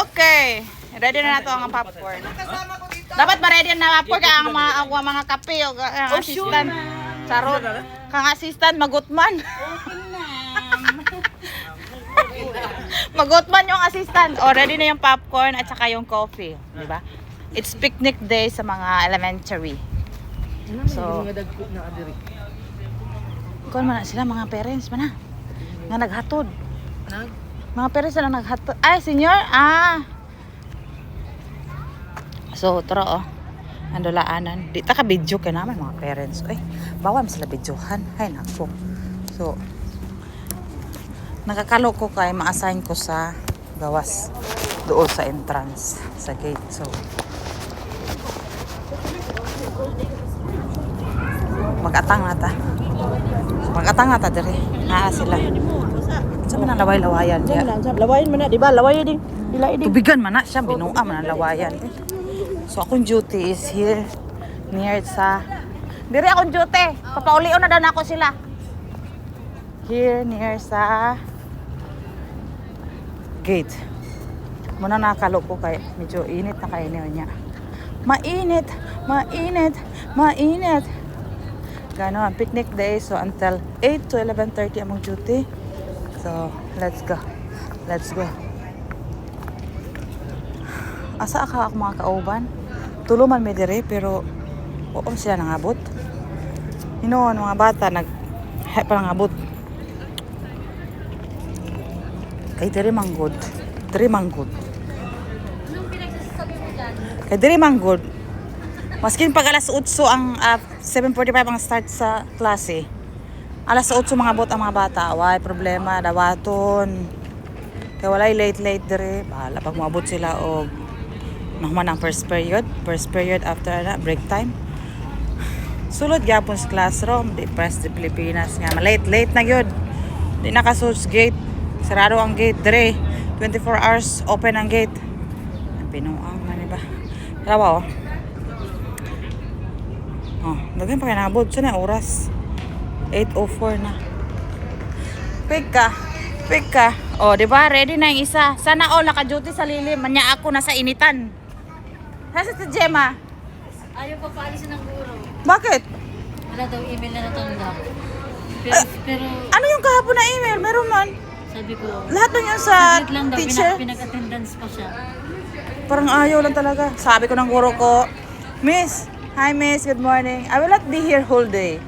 Okay. Ready na nato ang popcorn. Dapat ma-ready na popcorn ka ang mga kape o ang assistant. Charot. Kang assistant magutman. Magutman yung assistant. O, ready na yung popcorn at saka yung coffee. Di ba? It's picnic day sa mga elementary. So, kung man sila mga parents man nga naghatod. Mga parents na naghatod. Ay, senior? So, tara andolaanan. Di ta ka video ka naman mga parents. Ay, bawal sila videohan. Ay, nako. So, nakakalo ko kay ma-assign ko sa gawas doon sa entrance, sa gate. So, mag-atang na ta dire. Naa sila. Sa man ang laway-lawayan diya. Lawayan man na, di ba? Lawayan din. Tubigan man na siya, binuha man ang lawayan. So akong duty is here near sa dire akong duty. Papaulion na daw na ako sila. Here near sa gate. Muna nakalo ko kay medyo init na kayo niya. Mainit. Ganon, picnic day. So until 8 to 11:30 among duty. So let's go. Asa ka ako mga kauban? Tuluman may dire pero oo sila nangabot. Hinoon mga bata pa nangabot. Kay dire manggod. Anong pinagsasabi mo dyan? Kay dire manggod. Maskin pag alas 8 ang 7:45 ang start sa klase. Alas 8 mga bot ang mga bata. Why problema dawaton. Kay walay late dire. Bahala pag moabot sila og naman ang first period after na break time. Sulod gyapon sa classroom, di press di Pilipinas nga late na gyud. Di naka-source gate. Sarado ang gate dire. 24 hours open ang gate. Pinuang man ba. Trabaho. Daghan pa kay nabod sa na oras. 8:04 na. Pick ka. Di ba? Ready na yung isa. Sana all naka-duty sa lilim. Manya ako nasa initan. Nasa si Gemma? Ayaw pa paalisin ng guro. Bakit? Wala daw email na natanggap. Pero Ano yung kahapon na email? Meron man. sabi ko, Lahat nun yun sa saglit lang daw, teacher. pinag-attendance pa siya. Parang ayaw lang talaga. Sabi ko ng guro ko, Miss, hi Miss, good morning. I will not be here whole day.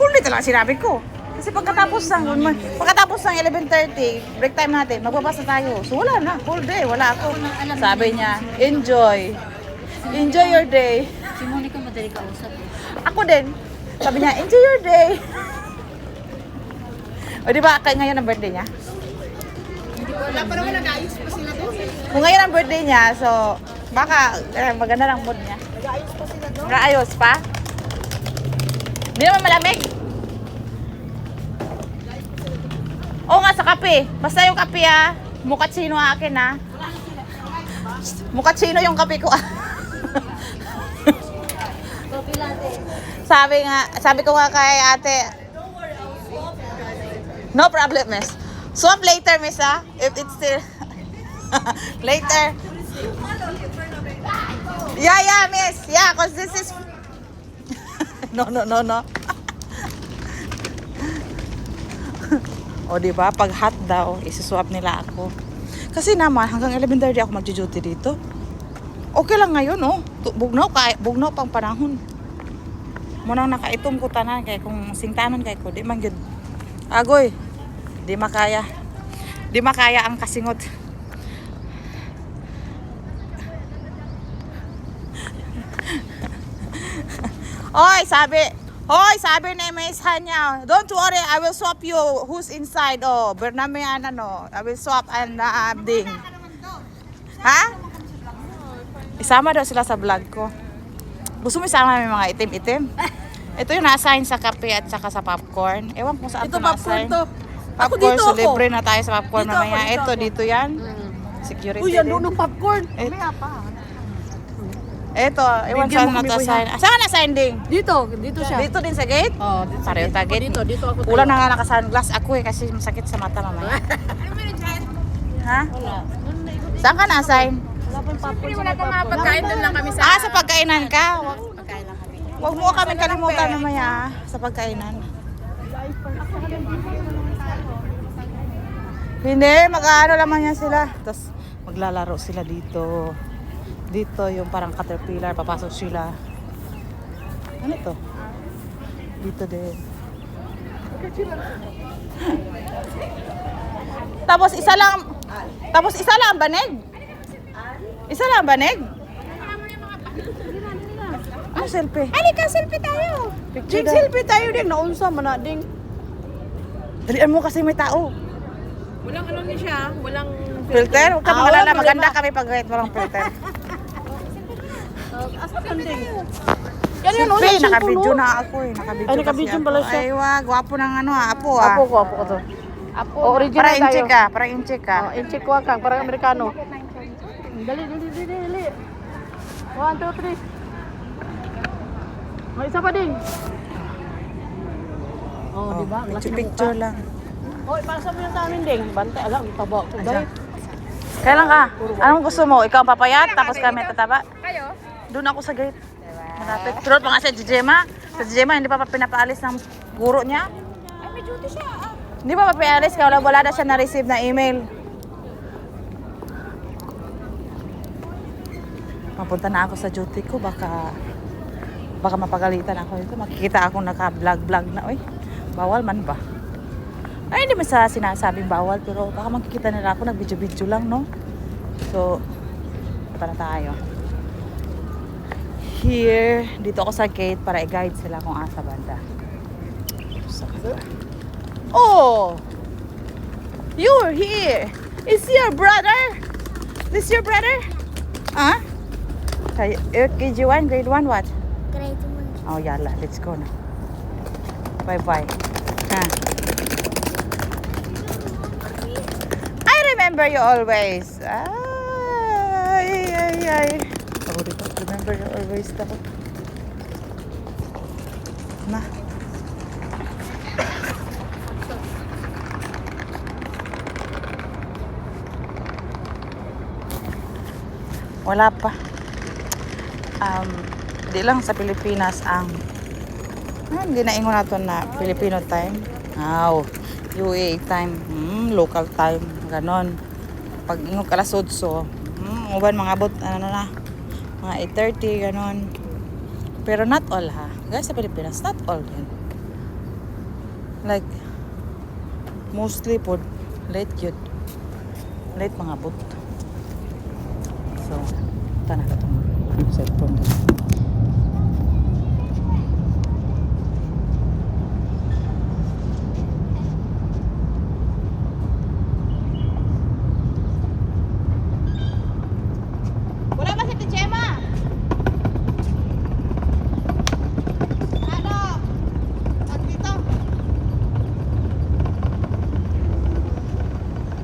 Whole day talaga sinabi ko. Kasi pagkatapos ng 11:30, break time natin, magbabasa tayo. So wala na, whole day, wala ako. Sabi niya, enjoy your day. Si Monica madali kausap eh. Ako din. Sabi niya, enjoy your day. O di ba, kaya ngayon ang birthday niya? Wala pa naman nag-ayos pa sila doon. Kung ngayon ang birthday niya, so baka maganda lang mood niya. Nag-ayos pa sila doon. Naayos pa? Hindi naman malamig. Oo nga, sa kape. Basta yung kape mukatsino akin Mukatsino yung kape ko Coffee latte. Sabi ko nga kay ate, no problem, miss. Swap later, miss, if it's still later. Yeah, miss. Yeah, cause this is no. O diba, pag hot daw, isuswap nila ako. Kasi naman, hanggang 11:30 ako mag-duty dito. Okay lang ngayon, Bugnaw pang panahon. Munang nakaitom ko tanan, kay kung singtanon kay ko, di man gyud. Agoy, di makaya. Di makaya ang kasingot. Sabi ni Miss Hanya, don't worry, I will swap you who's inside. Bername I will swap and ding. Ha? Isama daw sila sa vlog ko. Gusto mo isama yung mga itim-itim? Ito yung na-assign sa kape at saka sa popcorn. Ewan kung saan Ito ito popcorn na-assign. to. Ako Popcorn, dito so ako. libre na tayo sa popcorn Dito ako, mamaya. dito ako. Dito yan. Security Uy, yan din. doon ng popcorn. Ito, ewan Bigyan saan mo kami, na-assign. Saan na-assign ding? Dito siya. Dito din sa gate? Oh, dito sa Pareho gate. target. Dito ako. Kulang na nga naka-sunglass ako kasi masakit sa mata mamaya. Ha? Wala. Saan ka na-assign? Wala pa mga pagkain, doon lang kami sa... Ah, sa pagkainan ka? Pagkain lang kami. Huwag mo kami kalimutan mamaya sa pagkainan. Hindi, mag-ano naman yan sila. Tapos maglalaro sila dito. Dito yung parang caterpillar, papasok sila. Ano to? Dito din. Tapos isa lang ang banig. Isa lang ang banig. Ano selfie? Halika, selfie tayo. Picture daw. Selfie tayo din. Naunsa man na ding. Dalian mo kasi may tao. Walang ano niya siya. Walang... Filter? Huwag ka Ah, magalala. walang Maganda problema. kami pag walang filter. Asa ka ding? Selfie, naka-video na ako eh. Naka-video Ay, naka-video kasi pala ako. siya. Ay, wag. Gwapo ng ano ah. Apo ah. Apo ko to. Apo, original Para tayo. incheck ka. Para incheck ka. Oh, incheck ko kang parang Amerikano. Dali. 1, 2, 3. May isa pa din. Oh, di ba? Ang laki ng Picture mukha. lang. Oy, para sa sa amin ding. Bantay alam, taba ko. Dali. Kailan ka? Anong gusto mo? Ikaw ang papayat, tapos kami tataba? Kayo? Doon ako sa gate. Malapit. Pero pa nga sa Jijema. Sa Jijema, hindi pa pinapaalis ng guro niya. Ay, may duty siya. Hindi pa pinapaalis, kaya wala na siya na-receive na email. Mapunta na ako sa duty ko, baka mapagalitan ako dito. Makikita akong naka-vlog na. Uy, bawal man ba? Ay, hindi man sa sinasabing bawal, pero baka makikita nila ako, nag-video-video lang, no? So, para tayo. Here, dito ako sa gate para i-guide sila kung asa banda. So, oh! You're here! Is your brother? This your brother? Huh? KG1, grade 1, what? Grade 1. Oh, yalla, let's go na. Bye-bye. Ha? I remember you always. Ay. Ako dito, remember you always daw. Na. Wala pa. Di lang sa Pilipinas ang hindi na ingon nato na Filipino time. UAE time, local time, ganon. Pag ingon ka alas 8, uban mga abot ano na, mga 8:30 ganon. Pero not all ha. Guys sa Pilipinas, not all din. Like mostly po late yun. Late mga abot. So, tanah ka itong cellphone. Wala ba si Tijema? Ano? Pag dito?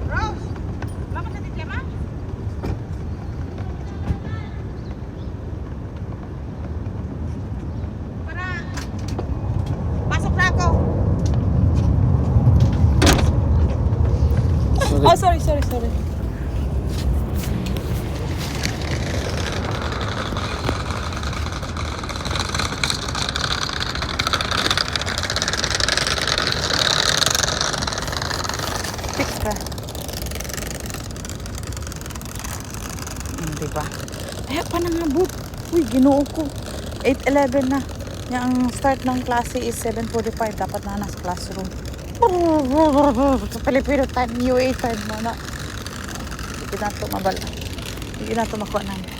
Rose? Wala ba si Tijema? Para pasok na ako. Oh, sorry. Fix ka. Diba? Ay, pa nangabot. Uy, ginoo ko. 8:11 na. Yung start ng klase is 7:45. Dapat na nasa classroom. Sa Filipino time, UA time mo na. Hindi na ito mabala. Hindi na ito makuha namin.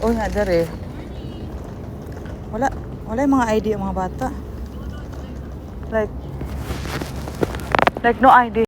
Oh, nga dere. Wala yung mga ID ang mga bata. Like no ID.